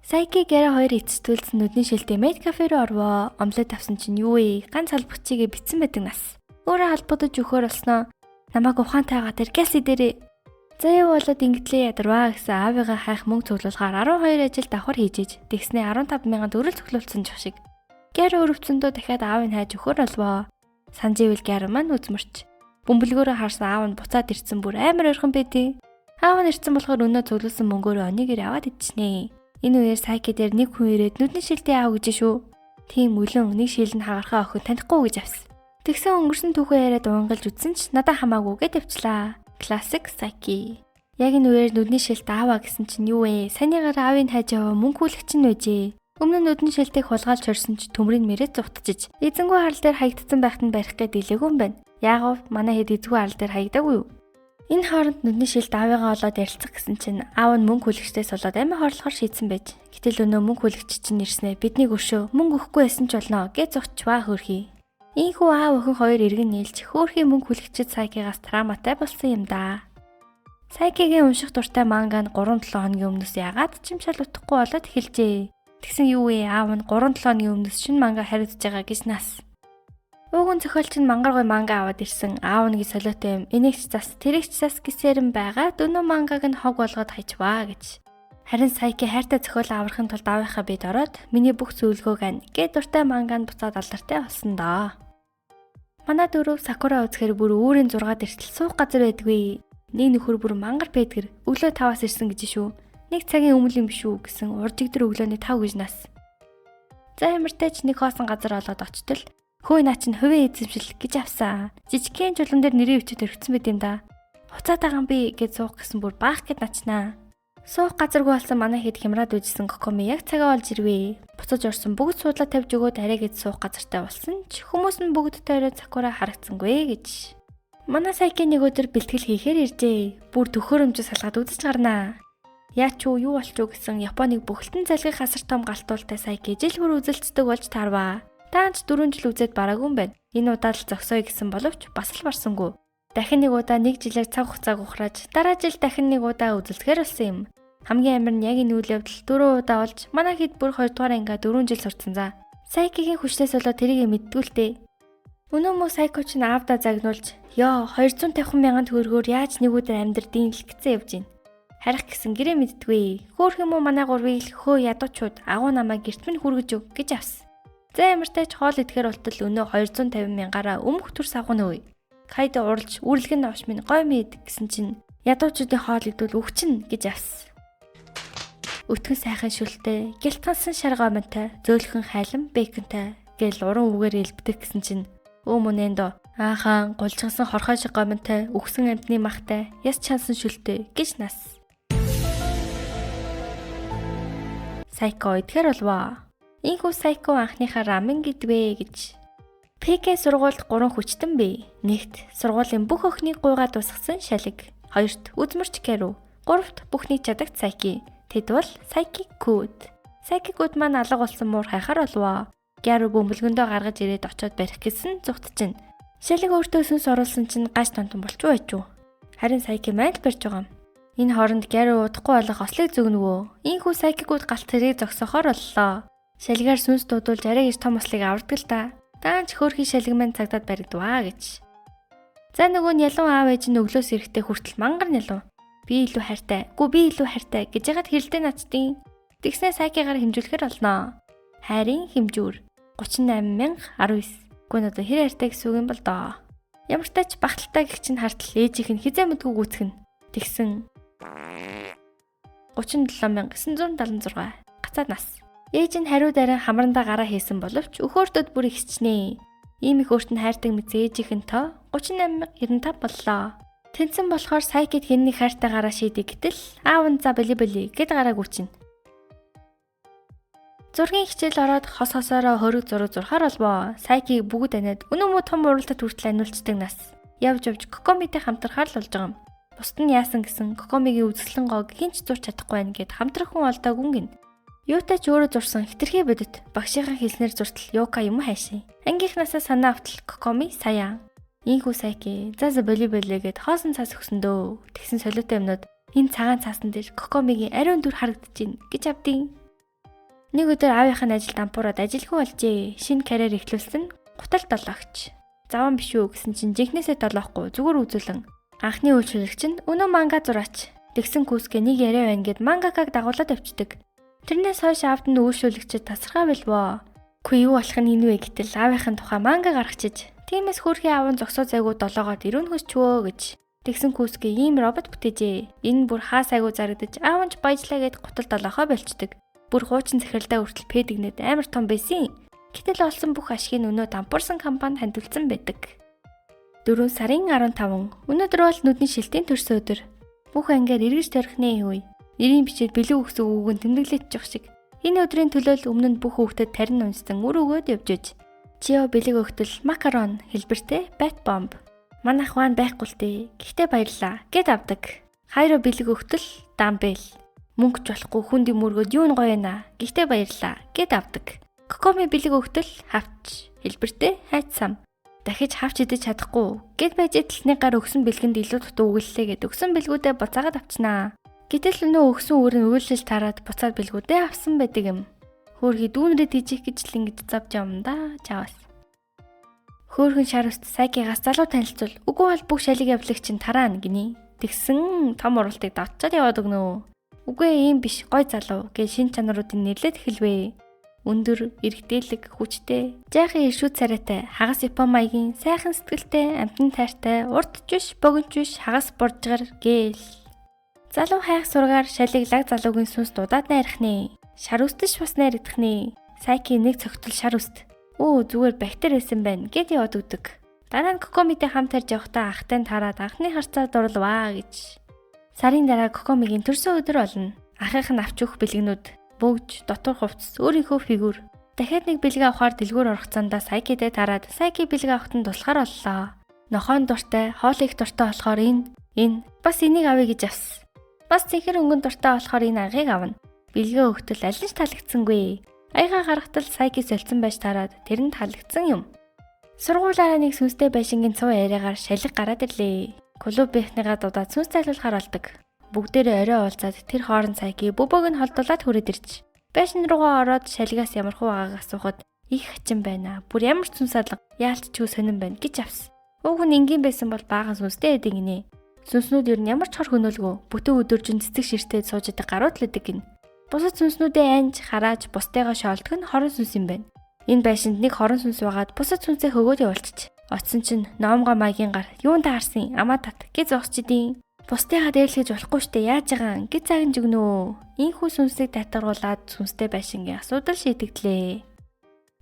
Сайки гэрэ хоёр эцэстүүлсэн нүдний шилтэй мед кафе руу орвоо. Омлет авсан чинь юу вэ? Ганц халбагчигээ битсэн байдаг нас. Өөрөө халбуудаж өгөхөр болсноо. Намайг ухаантайгаа тэр гэлси дээрээ. За юу болоод ингэтлээ ядарваа гэсэн аавыгаа хайх мөнгө цуглуулахаар 12 ажил давхар хийж тэгснээ 15,000 төгрөг цуглуулсан ч шиг. Гэр өрөвцөндөө дахиад аавыг хайж өгөхөр болвоо. Санживэл гэр маань үзмэрч. Бөмбөлгөөрөө харсан аав нь буцаад ирсэн бүр амар ойрхон байдیں۔ Аав нь ирсэн болохоор өнөө цуглуулсан мөнгөөрөө онигэр аваад идчихнэ. Энэ үеэр сайки дээр нэг хүн ирээд нүдний шилтэй аав гэж шүү. Тийм үлэн нэг шил нь хагархаа охин танихгүй гэж авсан. Тэгсэн өнгөрсөн түүхээ яриад унгалж үтсэн ч надад хамаагүй гэж тавьчлаа. Классик сайки. Яг энэ үеэр нүдний шилт ааваа гэсэн чинь юу вэ? Санийгаар аавыг хайж аваа мөнгө хүлэгч нь байжээ. Өмнө нь нүдний шилтийг хулгайлж хорсон ч төмрийн мэрээ зүхтжиж. Эзэнгүй харал дээр хаягдсан байхад нь барих гээд илээгүй юм байна. Яагав манай хэд эзгүй харал дээр хаягдаагүй юу? Энэ хооронд нүдний шилт аавыгаа олоод ярилцах гэсэн чинь аав нь мөнгө хүлэгчдээс болоод амин хорлохоор шийдсэн байж. Гэтэл өнөө мөнгө хүлэгч чинь ирснээр биднийг өршөө мөнгө өгөхгүй байсан ч болно гэж зогчваа хөрхий. Ийхүү аав охин хоёр иргэн нийлж хөөрхийн мөнгө хүлэгчид сайкигаас трауматай болсон юм да. Сайкигийн унших дуртай манга нь 3-7 хоногийн өмнөөс ягаад ч юм шал утахгүй болоод эхэлжээ. Тэгсэн юу вэ? Аав нь 3-7 хоногийн өмнөөс шинэ манга хариуцж байгаа гэж нас. Ууган зохиолч нь мангар гой манга аваад ирсэн. Аав нь гээ солиотой юм. Энийгч зас, тэрэгч зас гэсэрэн байгаа. Дөнөө мангаг нь хог болгоод хайчваа гэж. Харин сайки хайртай зохиол аврахын тулд аавынхаа бид ороод миний бүх зөвлөгөөг ань гээ дуртай манганд буцаад алдартай болсон доо. Манай дөрөв сакура үзэхээр бүр өөрийн 6 дэртэл суух газар байдгүй. Нэг нөхөр бүр мангар байдгэр өглөө 5-аас ирсэн гэж шүү. Нэг цагийн өмнө юм биш үү гэсэн уржигдэр өглөөний 5 гэж нас. За ямартай ч нэг хоосон газар олоод очтол хөөе наа чинь хувийн эзэмшил гэж авсан. Жижигхэн чулуун дээр нэрийн өвчөд өргөцсөн байт юм да. Хуцаад байгаа юм би гэж суух гэсэн бүр баах гэд начнаа. Суух газаргүй болсон манай хэд хямраад үжсэн кокоми яг цагаа олж ирвээ. Буцаж орсон бүгд суудлаа тавьж өгөөд арай гэж суух газартай болсон ч хүмүүс нь бүгд тойроод сакура харагдсангүй гэж. Манай сайки нэг өдөр бэлтгэл хийхээр иржээ. Бүр төхөөрөмжөс салгаад үзэж гарнаа. Яач юу болч уу гэсэн Японыг бүхэлдэн залгих хасар том галтуултай сайки жил бүр үзэлцдэг болж таарваа. Таанч 4 жил үзээд бараагүй юм байна. Энэ удаад л зогсоё гэсэн боловч бас л барсангүй. Дахин нэг удаа нэг жилээр цаг хугацааг ухрааж дараа жил дахин нэг удаа үзэлцэхээр болсон юм. Хамгийн амар нь яг энэ үйл явдал 4 удаа болж манай хэд бүр 2 дугаар анги 4 жил сурцсан за. Сайкигийн хүчнээс болоод тэрийг мэддгүй л дээ. Өнөө мө сайко ч аавда загнуулж ёо 250,000 төгрөгөөр яаж нэг өдөр амьдрдیں л гэсэн явж байна. Харах гэсэн гэрээ мэддгүй. Хөөх юм уу манай гурвыг л хөө ядуучууд агуу намайг гэрт минь хүргэж өг гэж авсан. За ямартай ч хоол идэхээр болтол өнөө 250,000-аараа өмх төрс авах нь үе. Кайд уралж үрлэг нь авч минь гой мэд гэсэн чинь ядуучуудын хоол идвэл өгчин гэж авсан. Өтгөн сайхан шүлтэй, гялтгансан шар гомонтой, зөөлхөн хайлан бэконтой гэл уран үгээр илбдэг гэсэн чинь мөнэндо аахан гулжгансан хорхой шиг гомонтой, өгсөн амтны махтай, яс чансан шүлтэй гэж нас. Сайко идэхээр болвоо. Ийхүү сайко анхныхаа рамен гэдвэ гэж. ПК сургуульд 3 хүчтэн бий. Нэгт сургуулийн бүх охиныг гуйгаад усгсан шалиг. Хоёрт үзмэрч кэрүү. Гуравт бүхний чадагт сайки. Тэд бол сайки код. Сайки код маань алга болсон муур хайхаар болвоо. Гяру бөмбөлгөндөө гаргаж ирээд очиод барих гэсэн зүгт чинь. Шалиг өөртөө сүнс оруулсан чинь гаж тонтон болчихоо байчуу. Харин сайки маань л барьж байгаа юм. Энэ хооронд гяру удахгүй болох ослыг зөгнөвөө. Ийхүү сайки код галт тэрийг зогсохоор боллоо. Шалгаар сүнс дуудуулж арай гэж том ослыг авардаг л да. Даанч хөөрхий шалиг маань цагдаад баригдваа гэж. За нөгөө нь ялуу аав ээж нь өглөөс эрэхтэй хүртэл мангар ялуу. Би илүү хайртай. Гү би илүү хайртай гэж ягаад хэрэлдэ начдیں۔ Тэгснэ сайкигаар хэмжүүлэхээр олноо. Хайрын хэмжүүр 38,019. Гүн одоо хэр хайртай гэсэн үг юм бол доо. Ямар ч тач багталтай гэх чинь хартал ээжийнх нь хизээ мэдгүй гүцгэн. Тэгсэн 37,976 гацаад нас. Ээж нь хариу дараа хамрандаа гараа хийсэн боловч өхөөртөд бүр ихсчнэ. Ийм их өөртөө хайрдаг мэт ээжийнх нь тоо 38,095 боллоо. Тэнцэн болохоор сайкид хинний хайртай гараа шийдэг гэтэл аав нь за били гэд гараа гүчинэ. Зургийн хичээл ороод хосоороо хөрөг зураг зурхаар болвоо. Сайкиг бүгд анаад өнөө мө том уралдад хүртэл аниулцдаг нас. Явж Кокомитэй хамтрахаар л болж байгаа юм. Бусд нь яасан гэсэн Кокомигийн үзэсгэлэн гоог хинч зурч чадахгүй байх гэд хамтрах хүн олдоог үнгэн. Юутай ч өөрөө зурсан хитрхи бодит багшийнхаа хэлснээр зуртал Юка юм хайшин. Ангийнхнасаа санаа автал Кокоми саяа. Ийхүү сайки за боли гэд хоосон цаас өгсөндөө. Тэгсэн солиотой юмнууд энэ цагаан цаасан дээр Кокомигийн ариун дүр харагдаж байна гэж авдیں۔ Нэг өдөр аавынхаа ажилд ампуураад ажилгүй болжээ. Шинэ карьер эхлүүлсэн нь гутал долоогч. Заван биш үү гэсэн чинь жинхнээсээ долоохгүй зүгээр үзүүлэн. Анхны үйлчлэгч нь өнөө манга зураач. Тэгсэн Күүсгэ нэг яриа байна гэд мангакаг дагуулад авчдаг. Тэрнээс хойш аавд нь үйлчлэгчэд тасархаа билвөө. Үгүй юу болох нь энэ вэ гэтэл аавынхын тухай манга гаргачиж. Тиймээс хөрхийн аав нь зогсоо зайгүй долоогоод ирүүн хөсчвөө гэж. Тэгсэн Күүсгэ ийм робот бүтээжээ. Энэ бүр хаа сайгүй зарагдаж аав нь ч баяжлаа гэд гутал долоохоо болчдөг. Бүр хуучин захиралдаа хүртэл пэдэгнэд амар том байсан. Гэтэл олсон бүх ашгийг өнөө дампуурсан компанид хандуулсан байдаг. 4 сарын 15 өнөөдөр бол нүдний шилтийн төрсөн өдөр. Бүх ангаар эргэж төрхнээ үе. Нэрийн бичээд бэлэг өгсөн үгэн тэмдэглэж явах шиг. Энэ өдрийн төлөөл өмнө нь бүх хүүхдэд тарин унстан үр өгөөд явж иж. Чио бэлэг өгтөл макарон хэлбэртэй бат бомб. Манайх ван байхгүй л дээ. Гэхдээ баярлаа гэд авдаг. Хайро бэлэг өгтөл дамбел. Мөнгөч болохгүй хүнд юм өргөд юу н гоё наа. Гэхдээ баярлаа гэд авдаг. Кокоми бэлэг өгтөл хавч хэлбэртэй хайц сам. Дахиж хавч идэж чадахгүй гэд байж эдлэхний гар өгсөн бэлгэнд илүү дутуу үгэллээ гэд өгсөн бэлгүүдээ буцаагаад авчнаа. Гэтэл өнөө өгсөн өөр нь үйлчлэл тараад буцаад бэлгүүдээ авсан байдаг юм. Хөөрхий дүүнрээ тийчих гэж л ингэж завж юм да чаваас. Хөөрхөн шар үст Сайкигаас залуу танилцуул. Үгүй бол бүх шалиг явлагч нь тараана гинэ. Тэгсэн том уралтыг давтчаад яваад өгнө. Үгүй ийм биш гой залуу гэж шин чанаруудыг нэрлээд эхэлвэ. Өндөр, эрэгдээлэг, хүчтэй, жаахан иршүүд царайтай, хагас Япон маягийн, сайхан сэтгэлтэй, амтан тайртай, урд жиш, богино жиш, хагас боржгар гээл. Залуу хайх сургаар шалиг лаг залуугийн сүнс дудаад найрхнэ. Шар үстэж бас найрагдахнэ. Сайки нэг цогтол шар үст. Өө зүгээр бактери байсан байна гэд яваад өгдөг. Дараа нь Кокомитэй хамт тарж явахдаа ахтай тараад анхны харцаа дурлваа гэж. Сарын дараа Кокомигийн төрсөн өдөр болно. Ахынх нь авч өгөх бэлгэнүүд бөгж, дотор хувцас, өөрийнхөө фигүр. Дахиад нэг бэлэг авахаар дэлгүүр орох цаандаа Сайкидээ тараад Сайки бэлэг авахт нь туслахаар боллоо. Нохоон дуртай, хоол их дуртай болохоор энэ бас энийг авъя гэж авсан. Бас цэнхэр өнгөн дуртай болохоор энэ агыг авна. Бэлгээ өгтөл аль нь ч таалагдсангүй. Аяга гаргатал Сайки солилцсон байж тараад тэр нь таалагдсан юм. Сургуулаараа нэг сүнстэй байшингийн цуу яриагаар шалиг гараад ирлээ. Клубийнхныгаа дудаад сүнс тайлуулахаар болдог. Бүгдээрээ орой уулзаад тэр хооронд Сайки бөбөөг нь холдуулаад хүрээд ирж. Байшин руугаа ороод шалгаас ямархуу байгааг асуухад их хачин байна. Бүр ямар ч сүнс алга яалтчгүй сонирн байна гэж авсан. Уг нь энгийн байсан бол баахан сүнстэй эдэг гинэ. Сүнснүүд ер нь ямар ч хор хөнөөлгөө бүтэн өдөржин цэцэг ширтээд сууж идэг гарууд л эдэг гин. Бусад сүнснүүдээ анж, харааж, бусдыгаа шоолдог нь хорон сүнс юм байна. Энэ байшинд нэг хорон сүнс байгаад бусад сүнсээ хөгөөд явуулчих. Оцсон чинь ноомгоо маягийн гар юунд таарсан амаа тат гэж зогсч идیں۔ Бусдыгаа дээрлэж болохгүй штэ яаж байгаа гэж загнаж өгнө. Ийхүү сүнсийг татгаруулад сүнстэй байшингийн асуудал шийдэгдлээ.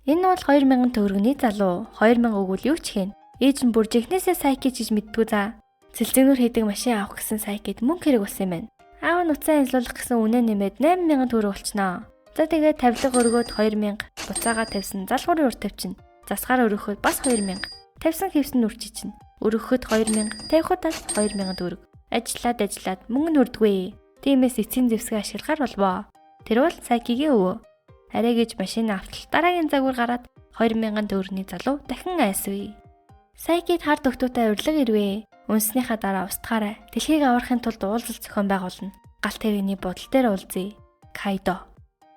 Энэ бол 2000 төгрөгний залуу. 2000 өгвөл юу ч хийн. Ээж нь бүр жихнээсээ Сайки гэж мэддгүү за. Цэлцэгнүр хийдэг машин авах гэсэн Сайкид мөнгө хэрэг болсон юм байна. Аав нь уцаа ажиллуулах гэсэн үнэ нэмээд 8000 төгрөг болчихноо. За тэгээд тавилга өргөөд 2000, буцаагаа тавьсан залгуурын үр тавьчин. Засгаар өргөхөд бас 2000. Тавьсан хэвсэн үрчи чинь. Өргөхөд 2000, тавихад бас 2000 төгрөг. Ажиллаад мөнгө нь хүрдгүй. Тиймээс эцсийн зэвсгээ ашиглахаар болвоо. Тэр бол Сайкигийн өвөө. Арай гэж машин автал дараагийн загвар гараад 2000 төгрөгийн залуу дахин айсвэ. Сайкид хард өгтүүтэй урилга ирвэ. Үнснийхаа дараа устгаарай. Дэлхийг аврахын тулд уулзалт зохион байгуулна. Галт тэрэгний бодол дээр уулзъя. Кайдо.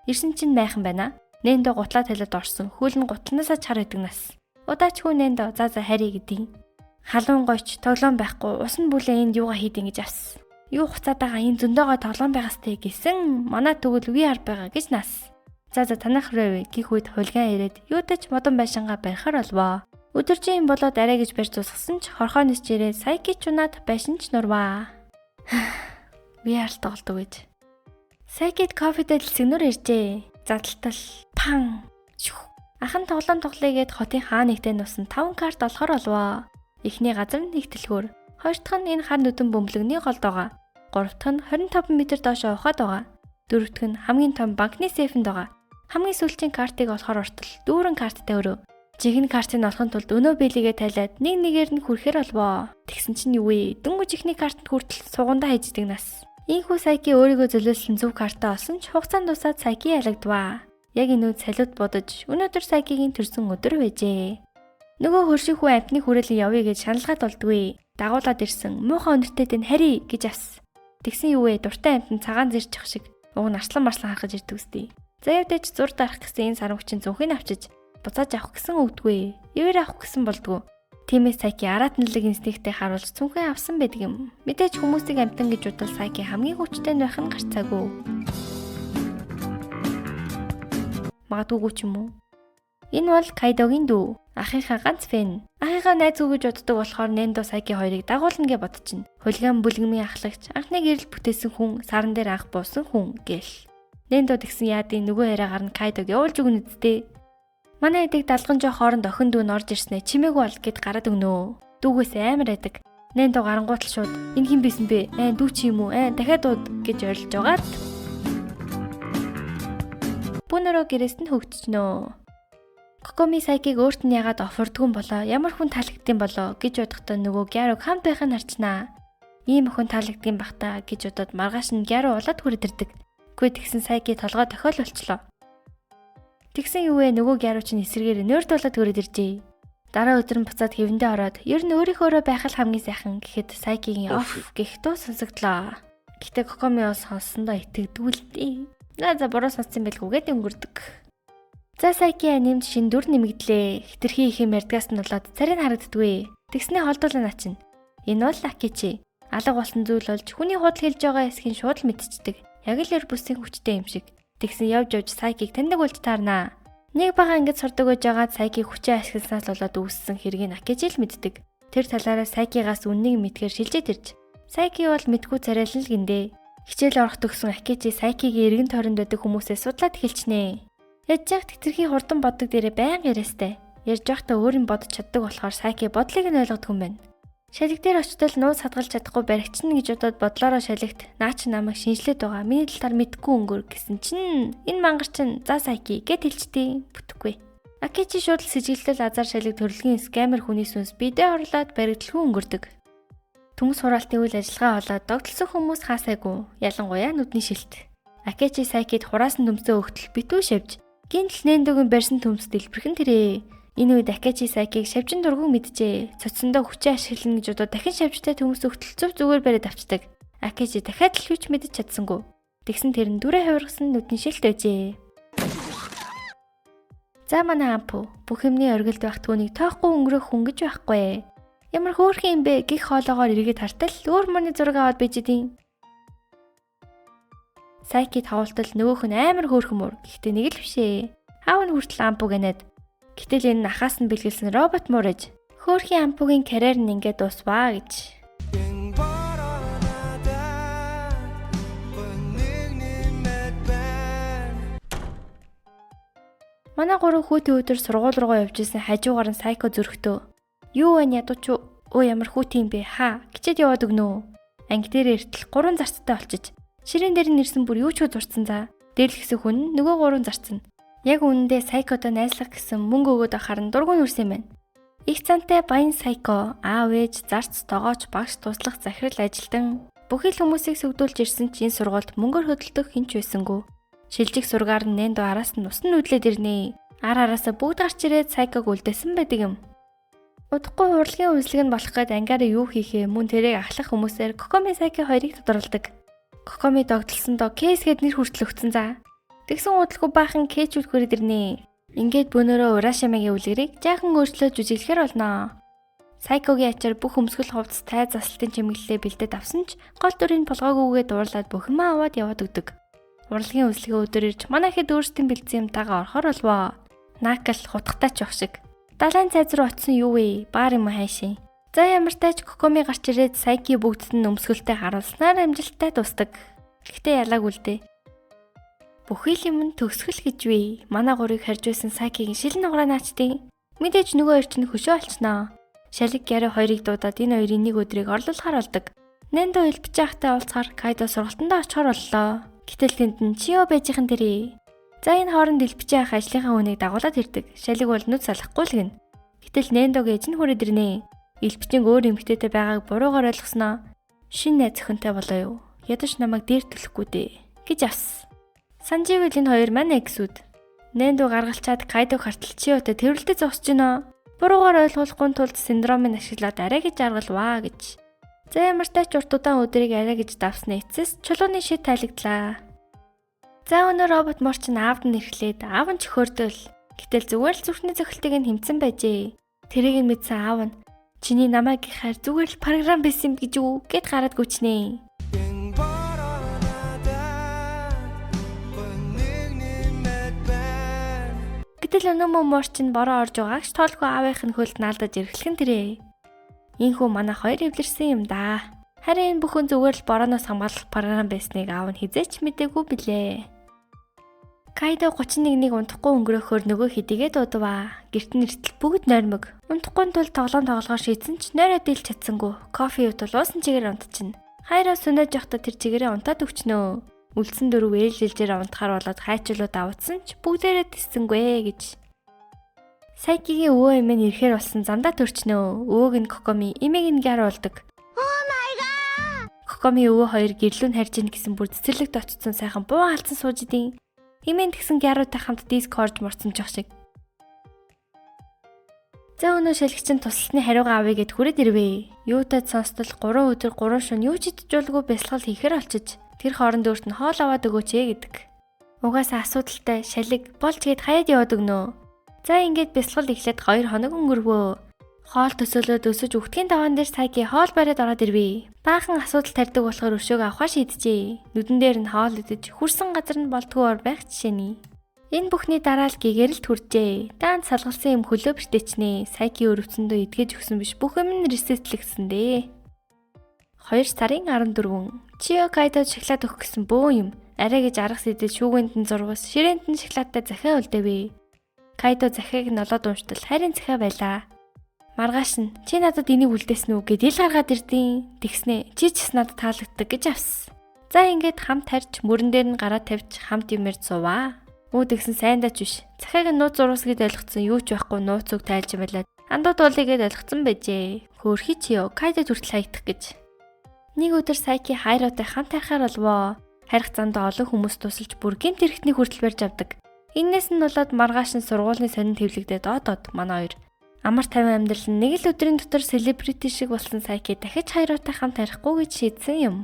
Ирсэн чинь майхан байна. Нэндо гутлаа талид орсон. Хүл нь гутланаасаа чар идэг нас. Удаачгүй нэндо за харий гэдیں۔ Халуун гойч тоглоом байхгүй ус нь бүлээ энд юугаа хийдин гэж авсан. Юу хуцаад байгаа энэ зөндөөгөө тоглоом байгаастай гэсэн манай төгөл үе ар байгаа гэж нас. За танах руу гих үед хулгайн ирээд юудач модон байшингаа барихаар болвоо. Өдөржин болоод арай гэж барьж усгасан ч хорхооноос жирээ Сайки чунаад байшинч нурваа. Би арт тоглодог гэж. Сайкид кофедэл сэгнүр иржээ. Задлтал пан. Ахан тоглоом тоглоё гэд хотын хаа нэгтээ нусан 5 карт олохоор болвоо. Эхний газар нь нэг дэлгүүр. Хоёр дахь нь энэ хар нүдэн бөмбөлөгний голд байгаа. Гурав дахь нь 25 м доош явахад байгаа. Дөрөв дахь нь хамгийн том банкны сейфэнд байгаа. Хамгийн сүүлийн картыг олохоор ортол дүүрэн карттай өрөө. Жигэн картыг олохын тулд өнөө биелигээ тайлаад нэг нэгээр нь хүрэхээр болвоо. Тэгсэн чинь юу вэ? Дөнгөж ихний картанд хүртэл сугандаа хийждэг нас. Ийхүү Сайки өөрийгөө зөлөөлсөн зөв картаа олсон ч хугацаанд дусаад Сайки ялагдваа. Яг энэ үед салют бодож өнөөдөр Сайкигийн төрсөн өдөр байжээ. Нөгөө хөрших хүү амтны хүрээлэн явъя гэж шаналгаад болдгүй. Дагуулад ирсэн. Муухай өнөртэй тэн хари гэж авсан. Тэгсэн юу вэ? Дуртай амтан цагаан зэрчих шиг уг нарслан марслан харахаж ирдэг үстэй. Заявдаж зур дарах гэсэн энэ сарамгчин зүнхийг авчиж буцааж авах гэсэн өгдөггүй. Ивэр авах гэсэн болдгоо. Тиймээс Сайки аратналаг инстинктээ харуулж цүнхээ авсан байдаг юм. Мэдээж хүмүүсийг амтан гэж бодол Сайки хамгийн хүчтэй нь байх нь гарцаагүй. Магадгүй ч юм уу. Энэ бол Кайдогийн дүү. Ахынхаа ганц фэн. Ахынхаа найз үү гэж боддог болохоор Нендо Сайки хоёрыг дагуулна гэж бодчихно. Хулиган бүлгэмийн ахлагч, анхны гэрэл бүтээсэн хүн, саран дээр анх буусан хүн гээл. Нендо тэгсэн яадын нөгөө хараагаар нь Кайдог явуулж өгнө үсттэй. Манай эдэг далган жоох хооронд охин дүү нь орж ирснэ чимээгүй бол гэд гараад өгнөө. Дүүгээс амар байдаг. Нендо гарангуутал шууд энэ хин бисэн бэ? Дүү чи юм уу? Дахиад ууд гэж орилж жагаад. Бүүнөрөө гэрээст нь хөгжчихнөө. Кокоми Сайкиг өөрт нь ягаад офордгон болоо? Ямар хүн таалагдсан болоо гэж бодохдоо нөгөө Гяруг хамт байхыг харчнаа. Ийм охин таалагдсан бах та гэж бодоод маргааш нь Гяру улаад хүрдэрдэг. Гүй тэгсэн Сайки толгой тохиол болчлоо. Тэгсэн юу вэ нөгөө Гяру чинь эсрэгээр нөрд болоод хүрээд иржээ. Дараа өдөр нь буцаад хэвэндээ ороод ер нь өөрийнхөөрөө байх л хамгийн сайхан гэхэд Сайкигийн оф гэх дуу сонсогдлоо. Гэтэ Кокоми бол сонссондоо итгэдэггүй. За буруу сонссон байлгүйгээд өнгөрдөг. За Сайки анимд шин дүр нэмэгдлээ. Хитрхи их юм ярдгаас нь болоод царийг харагддгүй. Тэгснээ холдуулна ачна. Энэ бол Акичи. Алга болсон зүйл болж хүний худал хэлж байгаа эсхийн шууд л мэдчихдэг. Яг л эр бүсийн хүчтэй юм шиг. Тэгсэн явж Сайкиг таньдаг болж таарнаа. Нэг бага ингэж сурдаг байж байгаад Сайкиг хүчээ ашигласнаас болоод үүссэн хэргийг Акичи л мэддэг. Тэр талаараа Сайкигаас үннийг мэдгээр шилжээд ирж. Сайки бол мэдгүй царайлан л гиндэ. Хичээл орох төгсөн Акичи Сайкигийн эргэн тойронд байдаг хүмүүсээс судлаад эхэлчихнэ. Яж яг тэтэрхий хурдан боддог дээрээ байнга яриастай. Ярьж байхдаа өөрийн бодож чаддаг болохоор Сайки бодлыг нь ойлгодог юм байна. Шалиг дээр очтол нууц хадгалж чадахгүй баригчна гэж бодоод бодлороо шалигт наа чи намайг шинжлээд байгаа. Миний талаар мэдгүй өнгөр гэсэн чинь энэ мангар чин за Сайки гэд хэлчихдээ бүтэхгүй. Акичи шууд л сэжиглэл азар шалиг төрөлгийн скамер хүний сүнс бидээ орлоод баригдлгүй өнгөрдөг. Төмс хураалтын үйл ажиллагаа болоод догтлсон хүмүүс хаасайгүй. Ялангуяа нүдний шилт. Акичи Сайкид хураасан төмсөө өгтөл битүү шавж гинтл Нендогийн барьсан төмс дэлбэрхэн тэрэ. Энэ үед Акичи Сайкиг шавжин дургүй мэджээ. Цоцсондоо хүчээ ашиглана гэж бодоод дахин шавжтай төмс өгтөл зөв зүгээр бариад авчдаг. Акичи дахиад л хүч мэдэж чадсангүй. Тэгсэн тэр нь дүрээ хувиргасан нүдний шилт байжээ. За манай ампу бүх юмний оргилд байх түүнийг тоохгүй өнгөрөх хүн гэж байхгүй. Ямар хөөрхөн юм бэ гих хоолоогоор эргээд хартал өөр мөний зураг аваад бижидин. Сайки тавуултал нөгөөх нь амар хөөрхөн мөр. Гэхдээ нэг л бишээ. Аав нь хүртэл ампу гэнэд. Гэтэл энэ нахаас нь бэлгэлсэн робот муурж. Хөөрхийн ампугийн карьер нь ингээд дуусваа гэж. Манай гурав хүүтийн өдөр сургууль руугаа явж исэн хажуугаар нь Сайко зөрөгтөө. Юу вэ ядууч өө ямар хүүтийн бэ хаа гिचэд яваад өгнөө. Анги дээр эртэл 3 зарцтай болчиж. Ширээн дээр нэрсэн бүр юу ч зурцсан за. Дээрлэгсэн хүн нөгөө 3 зарцсан. Яг үнэндээ Сайкото найзлах гэсэн мөнгө өгөөд ахаар нь дургуун үрсэн юм байна. Их цантай баян Сайко, аав ээж, зарц, тогооч, багш туслах захирал ажилтан бүхий л хүмүүсийг сүгдүүлж ирсэн чинь энэ сургуульд мөнгөөр хөдөлдөх хинч байсангүй. Шилжих сургаар нь Нендо араас нь усан нүдлээд ирнэ. Араасаа бүгд гарч ирээд Сайког үлдээсэн байдаг юм. Удахгүй урлагийн үзлэг нь болох гээд ангиараа юу хийхээ мөн тэрийг ахлах хүмүүсээр Кокоми Сайки хоёрыг тодоролдог. Кокоми догтлсондоо Кейс гэд нэр хүртэл өгсөн за. Тэгсэн удалгүй баахан Кейчүүд хүрээд ирнэ. Ингээд бөөнөрөө Урашимагийн үлгэрийг жаахан өөрчлөөд жүжиглэхэр болно. Сайкогийн ачаар бүх өмсгөл хувцас тай заслалтын чимэглэлээ бэлдээд авсан ч гол дүрийн болгоогүйгээ дуурлаад бүхэмээ аваад яваад өгдөг. Урлагийн үзлэгээ өдөр ирж манай хэд өөрсдийн бэлдсэн юмтайгаа орохор болвоо. Накл хутгатай ч өх шиг. Далайн цайз руу очисон юу вэ? Баар юм хайшин. За ямар тач Кокоми гарч ирээд Сайки бүгдд нь өмсгөлтэй харуулснаар амжилттай дуустдаг. Гэхдээ ялааг үлдээ. Бүхий л юм төгсгөл гэж вэ? Манай гурыг харж байсан Сайкигийн шилэн нугараа наачдیں۔ Мэдээж нөгөө хоёр чинь хөшөө олчноо. Шалиг Гяри хоёрыг дуудаад энэ хоёрын нэг өдрийг орлуулахар болдог. Нендо элбэж байхдаа уулзахаар Кайдо сургалтандаа очихор боллоо. Гэтэл тэнд нь Чио байжийнхан дэрээ. За энэ хооронд элбэж байх ажлынхаа хүнийг дагуулад ирдэг. Шалиг бол нүд салахгүй л гин. Гэтэл Нендогийн ээж нь хүрээд ирнэ. Элбэчинг өөр эмэгтэйтэй байгааг буруугаар ойлгосноо. Шин найз охинтой болоо юу? Ядаж намайг дээр төлөхгүй дээ гэж авс. Санживл энэ хоёр манай эксүүд. Нендо гаргалчаад Кайдог хартал Чиотой тэрвэлтэд зогсож гинэ. Буруугаар ойлгуулахгүй тулд синдромыг ашиглаад арай гэж аргалваа гэж. За ямар тач урт удаан өдрийг арай гэж давсны эцэс чулууны шид тайлагдлаа. За өнөө робот морч нь аавд нь ирэхлээд аав нь чөхөөрдөл. Гэтэл зүгээр л зүрхний зохилтыг нь хэмцэн байжээ. Тэрийг нь мэдсэн аав нь чиний намайг гэхээр зүгээр л програм байсан юм гэж үү гэд гараад гүчнэ. Гэтэл өнөө морч нь бороо орж байгаагч тоолгүй аавынх нь хөлд наалдаж эргэлхэн тэрэ. Ийхүү манай хоёр эвлэрсэн юм да. Харин энэ бүхэн зүгээр л борооноос хамгаалах програм байсныг аав нь хизээч мэдээгүй билээ. Кайдо 31-ийг унтахгүй өнгөрөөхөөр нөгөө хэдийгээ дуудваа. Гэрт нь иртэл бүгд нойрмог. Унтахгүй тул тоглоом шийдсэн ч нойроо дийлж чадсангүй. Кофе утал уусан чигээр унтчихна. Хайраа сүнэж явахдаа тэр чигээрээ унтаад өгчнөө. Үлдсэн дөрөв ээлжилжээр унтахаар болоод хайчлууд авцсан ч бүгдээрээ тисэнгүй гэж. Сайкигийн өвөө эмээ нь ирэхээр болсон замдаа төрчнөө. Өвөөг нь Кокоми, эмээг нь Гяр болдог. Oh my god! Кокоми өвөө хоёр гэрлүүн харж ийн гэсэн бүр цэцэрлэгт очсон сайхан буу халдсан сууж идیں۔ Эмээн тэгсэн Гяруутай хамт Discord морцсон ч ах шиг. За өнөө шалгчин тусалсны хариугаа авъя гэд хүрээд ирвэ. Юутай сонстол 3 өдөр 3 шөнө юу ч идчихүүлгүй бясалгал хийхээр олчиж тэр хооронд өөрт нь хоол аваад өгөөч гэдэг. Угаасаа асуудалтай шалиг болж гээд хаяад яваад өгнө. За ингээд бясалгал эхлээд 2 хоног өнгөрвөө. Хоол төсөөлөд өсөж өгтгийн даваан дээр Сайки хоол бариад ороод ирвэ. Баахан асуудал тарьдаг болохоор өшөөг авахаа шийджээ. Нүдэн дээр нь хоол идэж хүрсэн газар нь болтгүй ор байх жишээний. Энэ бүхний дараа л гэгэрэлт хүрчээ. Даанд салгалсан юм хөлөө бэртэчнэ. Сайки өрөвцөндөө идгэж өгсөн биш бүх юм нь ресетлэгсэн дээ. 2 сарын 14. Чио Кайдод шоколад өгөх гэсэн бөө юм. Арай гэж арга сэдэж шүүгэнд нь зурвас, ширээнд нь шоколадтай захиа үлдэвэ. Кайдо захиаг нь олоод унштал харин захиа байлаа. Маргааш нь чи надад энийг үлдээсэн үү гэд ил гаргаад ирдیں۔ Тэгснэ чи ч надад таалагддаг гэж авсан. За ингээд хамт харж мөрөн дээр нь гараа тавьж хамт юмэр суваа. Өө тэгсэн сайндаач биш. Захиаг нь нууц зурвас гэд ойлгоцсон юу ч байхгүй нууцуг тайлж байлаад андууд уулыг гэд ойлгоцсон байжээ. Хөөрхи чиё Кайдод хүртэл хаягдах гэж. Нэг өдөр Сайки хайраатай хамт харахаар болвоо. Харих замдаа олон хүмүүс тусалж бүр гинт эрэхтний хүртэл барьж авдаг. Иннээс нь болоод маргааш нь сургуулийн сонин твлэгдээд одод манай хоёр амар тайван амьдрал нь нэг л өдрийн дотор селебрити шиг болсон Сайки дахиж хайраатай хамт харихгүй гэж шийдсэн юм.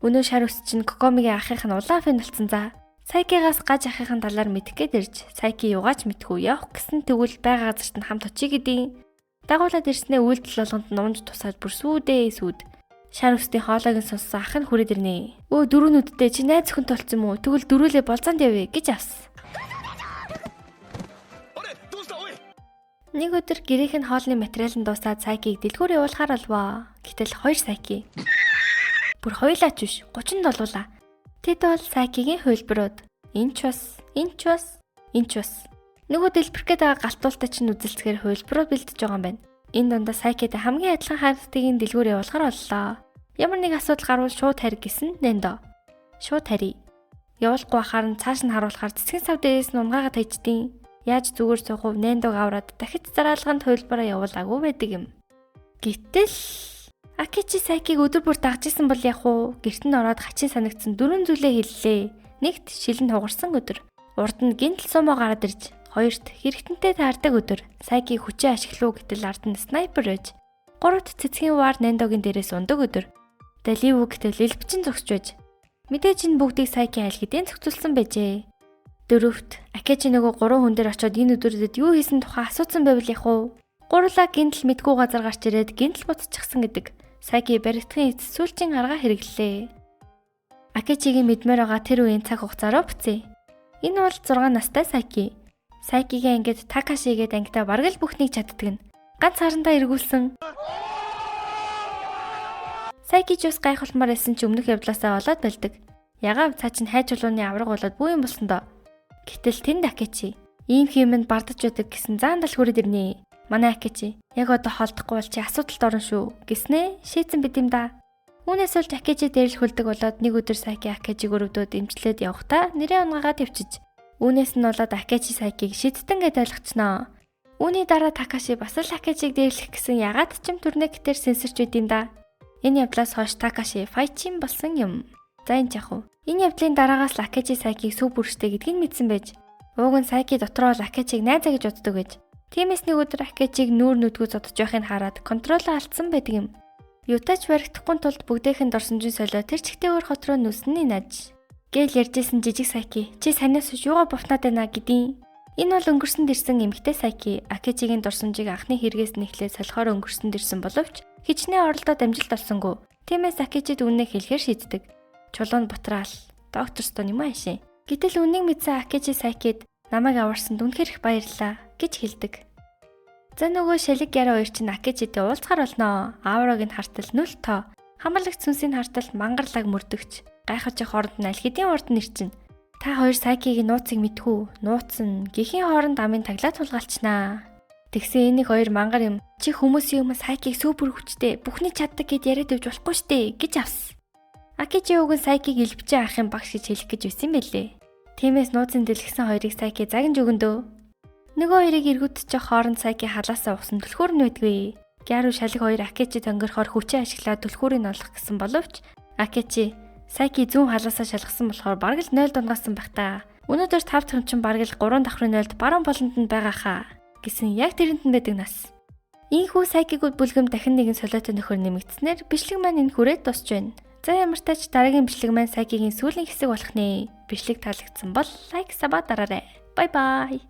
Өнөө шар ус чинь Кокомигийн ахих нь улаан фэн болсон за. Сайкигаас гаж ахихын талаар мэдэх гээд ирж Сайки югаач мэдгүй явах гэсэн тэгвэл байгаа газарт нь хамт очие гэдیں۔ Дагуулад ирснээ үйлдэл болгонд нуунж тусаад бүр сүүдээ сүүд. Шар үстийн хоолойг нь сонссон ах нь хүрээд ирнэ. Өө дөрөвнүүдтэй чи найз зөвхөн толцсон мүү? Тэгвэл дөрүүлээ болзаанд явъя гэж авсан. Нэг өдөр гэрийнх нь хоолны материал нь дуусаад Сайкиг дэлгүүр явуулахаар болвоо. Гэтэл 2 Сайки. Бүр хоёлаач биш 30 долуулаа. Тэд бол Сайкигийн хөлбөрөөд. Энд ч бас. Нөгөө дэлбэрх гээд байгаа галтуултаа чинь үзэлцгээр хөлбөрөө бэлдэж байгаа юм байна. Энэ дундаа Сайкид хамгийн адилхан хардтыг дэлгүүр явуулахаар боллоо. Ямар нэг асуудал гарвал шууд харь гэсэн Нэндо. Шууд харья. Явуулахгүй бахаар нь цааш нь харуулахаар цэцгийн сав дээрээс нь унгаагаад хайчдیں۔ Яаж зүгээр суух Нэндог аваад дахиж зараалганд хөлбөрөө явуулаагүй байдаг юм. Гэтэл Акичи Сайкиг өдөр бүр дагжсэн бол яг уу гэрт нь ороод хачин санагдсан 4 зүйлээ хэллээ. Нэгт шилэн хугарсан өдөр. Урд нь гинтл сумоо гараад ирж. Хоёрт хэрэгтэнтэй таардаг өдөр. Сайкиг хүчээ ашиглуу гэтэл ард нь снайпер байж. Гуравт цэцгийн вар Нэндогийн дээрээс ундаг өдөр. Даливу гэтэл элбчин зогсож байж. Мэдээж энэ бүгдийг Сайки аль хэдийн зохицуулсан байжээ. Дөрөвт Акичи нөгөө 3 хүн дээр очиод энэ өдрүүдэд юу хийсэн тухай асуусан байвал яг уу. Гурлаа гинтл мэдгүй газар гарч ирээд гинтл буцчихсан гэдэг. Сайки баригдахын эц сүүлчийн арга хэрэглээ. Акичигийн мэдмээр байгаа тэр үеийн цаг хугацаараа буцъя. Энэ бол 6 настай Сайки. Сайкигийн ангид Такашигээд ангидаа бараг л бүхнийг чаддаг нь. Ганц харандаа эргүүлсэн. Сайки ч ус гайхалмаар байсан ч өмнөх явдлаасаа болоод байлдаг. Ягаав цаа чин хайж чулууны авраг болоод бүү юм болсон доо. Гэтэл тэнд Акичи ийм хэмэнд бардаж байдаг гэсэн заандал хүрээд ирнэ. Манай Акичи яг одоо холдохгүй бол чи асуудалд орно шүү гэснээ шийдсэн бид юм да. Үүнээс болж Акичи дээрлэх хөлдөг болоод нэг өдөр Сайки Акичиг өрөвдөө дэмжлээд явахдаа нэрээ унгаагаад явчих. Үүнээс нь болоод Акичи Сайкиг шийдтэн гэж ойлгоцноо. Үүний дараа Такаши бас л Акичиг дээрлэх гэсэн ягаад ч юм турнекетээр сенсорч байд юм да. Энэ явдлаас хойш Такаши файчин болсон юм. За энэ яг уу. Энэ явдлын дараагаас л Акичи Сайкиг сүв бүрштэй гэдгийг мэдсэн байж. Ууг нь Сайки дотроо л Акичиг найзаа гэж боддог байж. Тиймээс нэг өдөр Акичиг нүүр нүдгүй зодож байхыг хараад контролоо алдсан байдаг юм. Ютач баригдахгүй тулд бүгдийнхэн дорсонжин солио тэр чигтээ өөр хот руу нүснэ наж. Гээл ярьжсэн жижиг Сайки чи санаас юугаа бухнаад байна гэдیں۔ Энэ бол өнгөрсөнд ирсэн эмэгтэй Сайки Акечигийн дурсамжийг анхны хэрэгээс нь эхлээд солихоор өнгөрсөнд ирсэн боловч хичнээн оролдоод амжилт олсонгүй. Тиймээс Акечид үннийг хэлэхээр шийддэг. Чулуунд бутраал. Доктор Стон юм аашийн. Гэтэл үннийг мэдсэн Акечи Сайкид намайг аварсанд үнэхээр их баярлалаа гэж хэлдэг. За нөгөө шалиг яраа хоёр чинь Акечидээ уулзахаар болноо. Ааврог нь хартал 0 тоо. Хамгалагч сүнсийн хартал мангарлаг мөрдөгч. Гайхаж хооронд нь аль хэдийн урд нэрчин. Та хоёр Сайкигийн нууцыг мэдхүү. Нууцсан гэхийн хооронд амын таглаа тулгаалчнаа. Тэгсэн энийг хоёр мангар юм. Чи хүмүүсийн өмнө Сайкиг супер хүчтэй бүхний чаддаг гэд яриад өвж болохгүй штэ гэж авсан. Акечи уг нь Сайкиг илбчээ ах юм багш гэж хэлэх гэж байсан байлээ. Тиймээс нууцын дэлгэсэн хоёрыг Сайки загнаж өгөндөө. Нөгөө хоёрыг эргүүдчих хооронд Сайки халаасаа усан түлхүүр нь байдгүй. Гяру шалиг хоёр Акечи тонгорохоор хүчээ ашиглаад түлхүүрийг олох гэсэн боловч Акечи Сайки зүүн халаасаа шалгасан болохоор бараг л 0 дунгасан байх та. Өнөөдөр 5 дахь юм чинь бараг л 3 давхрын 0-д баруун болонд нь байгаа хаа гэсэн яг тэрэнд нь байдаг нас. Ийхүү Сайкигүүд бүлгэм дахин нэгэн солиотой нөхөр нэмэгдснээр бичлэг маань энэ хүрээд дуусч байна. За ямар ч тач дараагийн бичлэг маань Сайкигийн сүүлийн хэсэг болох нэ. Бичлэг таалагдсан бол лайк сабаа дараарай. Бай бай.